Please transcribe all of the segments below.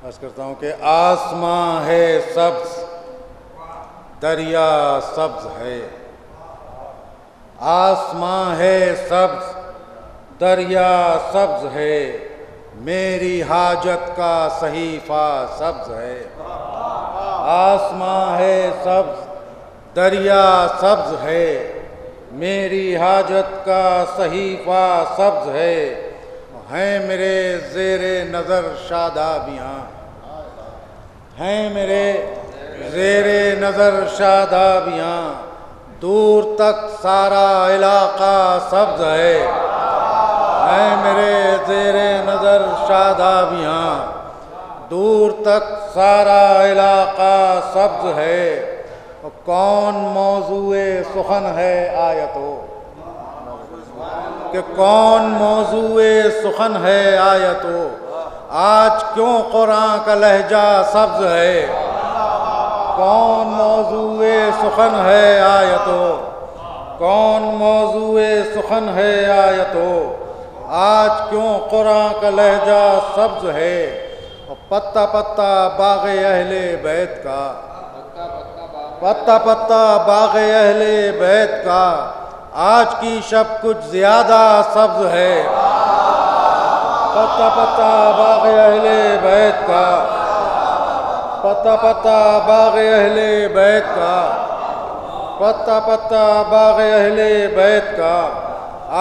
عرض کرتا ہوں کہ آسماں ہے سبز، دریا سبز ہے، آسماں ہے سبز، دریا سبز ہے، میری حاجت کا صحیفہ سبز ہے۔ آسماں ہے سبز، دریا سبز ہے، میری حاجت کا صحیفہ سبز ہے، ہیں میرے زیر نظر شادابیاں، ہیں میرے زیر نظر شادابیاں، دور تک سارا علاقہ سبز ہے، ہیں میرے زیر نظر شادابیاں، دور تک سارا علاقہ سبز ہے۔ کون موضوع سخن ہے آیتو، کہ کون موضوع سخن ہے آیتو، آج کیوں قرآن کا لہجہ سبز ہے۔ کون موضوع سخن ہے آیتو، کون موضوع سخن ہے آیتو، آج کیوں قرآن کا لہجہ سبز ہے۔ پتا پتا باغ اہل بیت کا، پتا پتا باغ اہل بیت کا، آج کی شب کچھ زیادہ سبز ہے۔ پتا پتا باغ اہل بیت کا، پتا پتا باغ اہل بیت کا، پتا پتا باغ اہل بیت کا،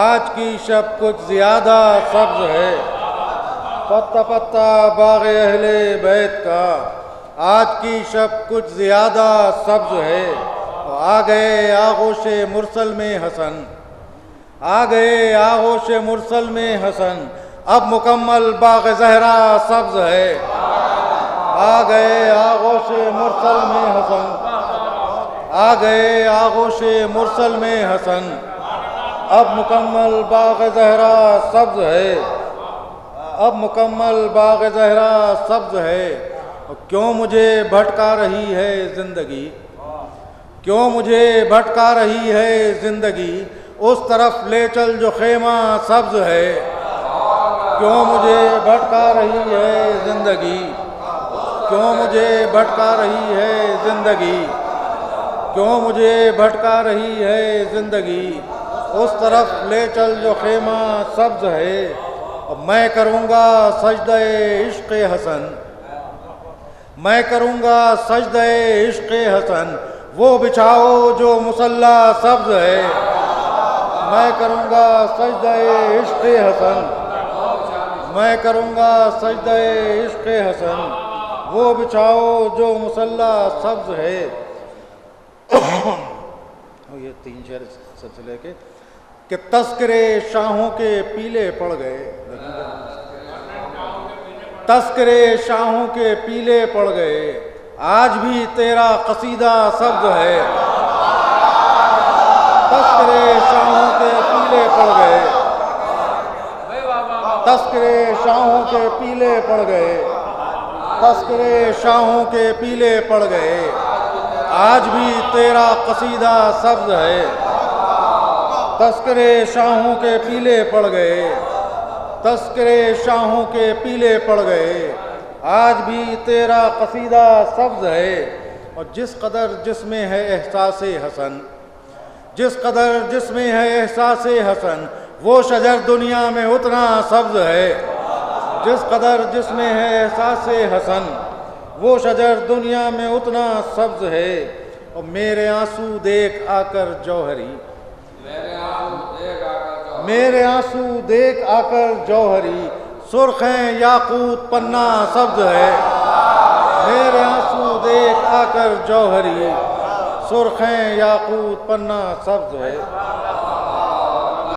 آج کی شب کچھ زیادہ سبز ہے۔ پتا پتا باغ اہل بیت کا، آج کی شب کچھ زیادہ سبز ہے۔ آ گئے آغوش مرسل میں حسن، آ گئے آغوش مرسل میں حسن، اب مکمل باغ زہرا سبز ہے۔ آ گئے آغوش مرسل میں حسن، آ گئے آغوش مرسل میں حسن، اب مکمل باغ زہرا سبز ہے، اب مکمل باغ زہرا سبز ہے۔ کیوں مجھے بھٹکا رہی ہے زندگی، کیوں مجھے بھٹکا رہی ہے زندگی، اس طرف لے چل جو خیمہ سبز ہے۔ کیوں مجھے بھٹکا رہی ہے زندگی، کیوں مجھے بھٹکا رہی ہے زندگی، کیوں مجھے بھٹکا رہی ہے زندگی، اس طرف لے چل جو خیمہ سبز ہے۔ میں کروں گا سجدہ عشق حسن، میں کروں گا سجدہ عشق حسن، وہ بچھاؤ جو مصلی سبز ہے۔ میں کروں گا سجدہ عشق حسن، میں کروں گا سجدہ عشق حسن، وہ بچھاؤ جو مصلی سبز ہے۔ یہ تین شعر سلسلے کے کہ تذکرے شاہوں کے پیلے پڑ گئے، تذکرے شاہوں کے پیلے پڑ گئے، آج بھی تیرا قصیدہ سبز ہے۔ تذکرے شاہوں کے پیلے پڑ گئے، تذکرے شاہوں کے پیلے پڑ گئے، تذکرے شاہوں کے پیلے پڑ گئے، آج بھی تیرا قصیدہ سبز ہے۔ تذکرے شاہوں کے پیلے پڑ گئے، تذکرے شاہوں کے پیلے پڑ گئے، آج بھی تیرا قصیدہ سبز ہے۔ اور جس قدر جس میں ہے احساس حسن، جس قدر جس میں ہے احساس حسن، وہ شجر دنیا میں اتنا سبز ہے۔ جس قدر جس میں ہے احساس حسن، وہ شجر دنیا میں اتنا سبز ہے۔ اور میرے آنسو دیکھ آ کر جوہری، میرے آنسو دیکھ آ کر جوہری، سرخ ہیں یاقوت پنہ سبز ہے۔ میرے آنسو دیکھ آ کر جوہری، سرخ ہیں یاقوت پنہ سبز ہے۔